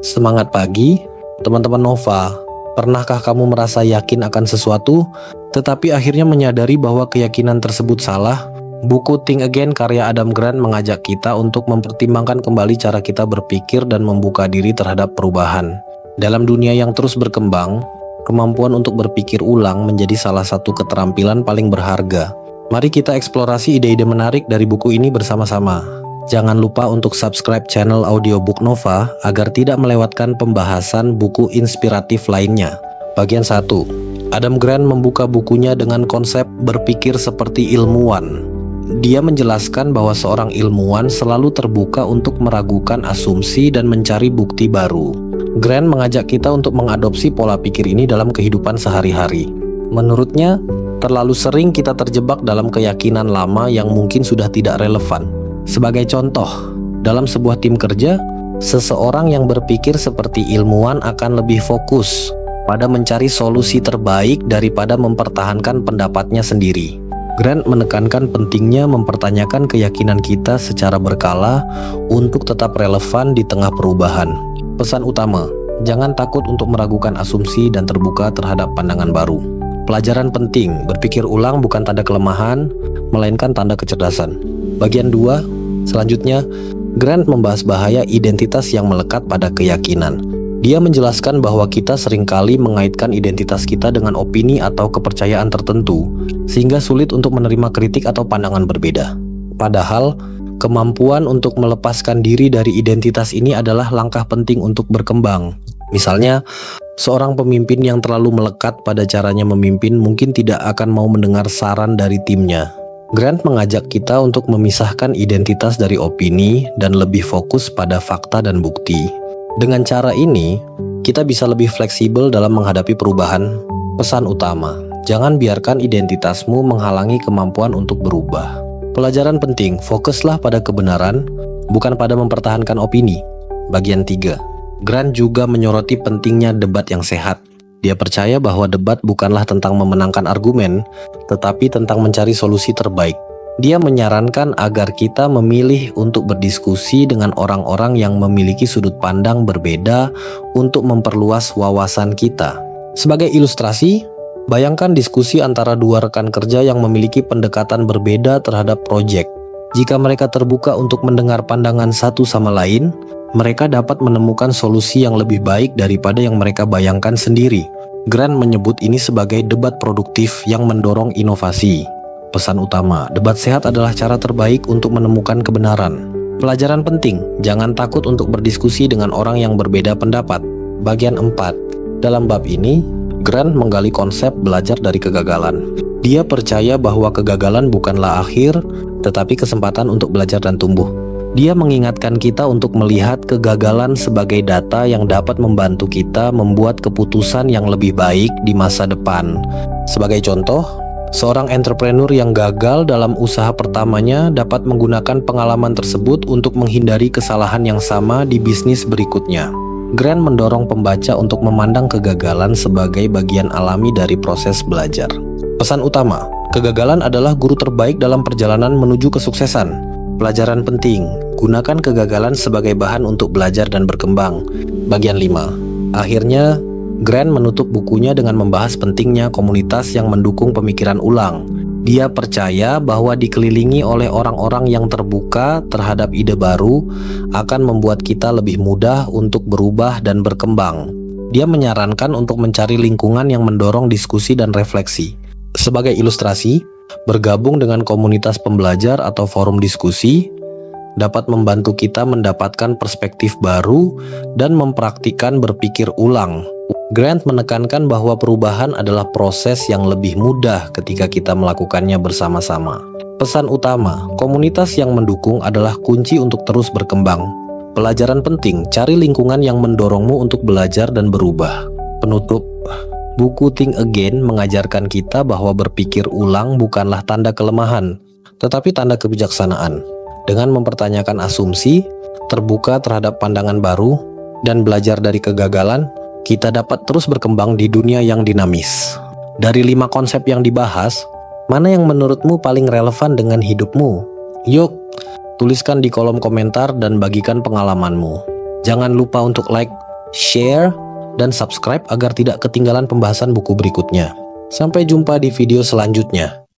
Semangat pagi, teman-teman Nova. Pernahkah kamu merasa yakin akan sesuatu, tetapi akhirnya menyadari bahwa keyakinan tersebut salah? Buku Think Again karya Adam Grant mengajak kita untuk mempertimbangkan kembali cara kita berpikir dan membuka diri terhadap perubahan. Dalam dunia yang terus berkembang, kemampuan untuk berpikir ulang menjadi salah satu keterampilan paling berharga. Mari kita eksplorasi ide-ide menarik dari buku ini bersama-sama. Jangan lupa untuk subscribe channel Audiobook Nova agar tidak melewatkan pembahasan buku inspiratif lainnya. Bagian 1. Adam Grant membuka bukunya dengan konsep berpikir seperti ilmuwan. Dia menjelaskan bahwa seorang ilmuwan selalu terbuka untuk meragukan asumsi dan mencari bukti baru. Grant mengajak kita untuk mengadopsi pola pikir ini dalam kehidupan sehari-hari. Menurutnya, terlalu sering kita terjebak dalam keyakinan lama yang mungkin sudah tidak relevan. Sebagai contoh, dalam sebuah tim kerja, seseorang yang berpikir seperti ilmuwan akan lebih fokus pada mencari solusi terbaik daripada mempertahankan pendapatnya sendiri. Grant menekankan pentingnya mempertanyakan keyakinan kita secara berkala untuk tetap relevan di tengah perubahan. Pesan utama, jangan takut untuk meragukan asumsi dan terbuka terhadap pandangan baru. Pelajaran penting, berpikir ulang bukan tanda kelemahan, melainkan tanda kecerdasan. Bagian 2, selanjutnya, Grant membahas bahaya identitas yang melekat pada keyakinan. Dia menjelaskan bahwa kita seringkali mengaitkan identitas kita dengan opini atau kepercayaan tertentu, sehingga sulit untuk menerima kritik atau pandangan berbeda. Padahal, kemampuan untuk melepaskan diri dari identitas ini adalah langkah penting untuk berkembang. Misalnya, seorang pemimpin yang terlalu melekat pada caranya memimpin mungkin tidak akan mau mendengar saran dari timnya. Grant mengajak kita untuk memisahkan identitas dari opini dan lebih fokus pada fakta dan bukti. Dengan cara ini, kita bisa lebih fleksibel dalam menghadapi perubahan. Pesan utama, jangan biarkan identitasmu menghalangi kemampuan untuk berubah. Pelajaran penting, fokuslah pada kebenaran, bukan pada mempertahankan opini. Bagian 3, Grant juga menyoroti pentingnya debat yang sehat. Dia percaya bahwa debat bukanlah tentang memenangkan argumen, tetapi tentang mencari solusi terbaik. Dia menyarankan agar kita memilih untuk berdiskusi dengan orang-orang yang memiliki sudut pandang berbeda untuk memperluas wawasan kita. Sebagai ilustrasi, bayangkan diskusi antara dua rekan kerja yang memiliki pendekatan berbeda terhadap proyek. Jika mereka terbuka untuk mendengar pandangan satu sama lain, mereka dapat menemukan solusi yang lebih baik daripada yang mereka bayangkan sendiri. Grant menyebut ini sebagai debat produktif yang mendorong inovasi. Pesan utama, debat sehat adalah cara terbaik untuk menemukan kebenaran. Pelajaran penting, jangan takut untuk berdiskusi dengan orang yang berbeda pendapat. Bagian 4, dalam bab ini, Grant menggali konsep belajar dari kegagalan. Dia percaya bahwa kegagalan bukanlah akhir, tetapi kesempatan untuk belajar dan tumbuh. Dia mengingatkan kita untuk melihat kegagalan sebagai data yang dapat membantu kita membuat keputusan yang lebih baik di masa depan. Sebagai contoh, seorang entrepreneur yang gagal dalam usaha pertamanya dapat menggunakan pengalaman tersebut untuk menghindari kesalahan yang sama di bisnis berikutnya. Grant mendorong pembaca untuk memandang kegagalan sebagai bagian alami dari proses belajar. Pesan utama, kegagalan adalah guru terbaik dalam perjalanan menuju kesuksesan. Pelajaran penting, gunakan kegagalan sebagai bahan untuk belajar dan berkembang. Bagian 5. Akhirnya, Grant menutup bukunya dengan membahas pentingnya komunitas yang mendukung pemikiran ulang. Dia percaya bahwa dikelilingi oleh orang-orang yang terbuka terhadap ide baru akan membuat kita lebih mudah untuk berubah dan berkembang. Dia menyarankan untuk mencari lingkungan yang mendorong diskusi dan refleksi. Sebagai ilustrasi, bergabung dengan komunitas pembelajar atau forum diskusi dapat membantu kita mendapatkan perspektif baru dan mempraktikkan berpikir ulang. Grant menekankan bahwa perubahan adalah proses yang lebih mudah ketika kita melakukannya bersama-sama. Pesan utama, komunitas yang mendukung adalah kunci untuk terus berkembang. Pelajaran penting, cari lingkungan yang mendorongmu untuk belajar dan berubah. Penutup, buku Think Again mengajarkan kita bahwa berpikir ulang bukanlah tanda kelemahan, tetapi tanda kebijaksanaan. Dengan mempertanyakan asumsi, terbuka terhadap pandangan baru, dan belajar dari kegagalan, kita dapat terus berkembang di dunia yang dinamis. Dari 5 konsep yang dibahas, mana yang menurutmu paling relevan dengan hidupmu? Yuk, tuliskan di kolom komentar dan bagikan pengalamanmu. Jangan lupa untuk like, share, dan subscribe agar tidak ketinggalan pembahasan buku berikutnya. Sampai jumpa di video selanjutnya.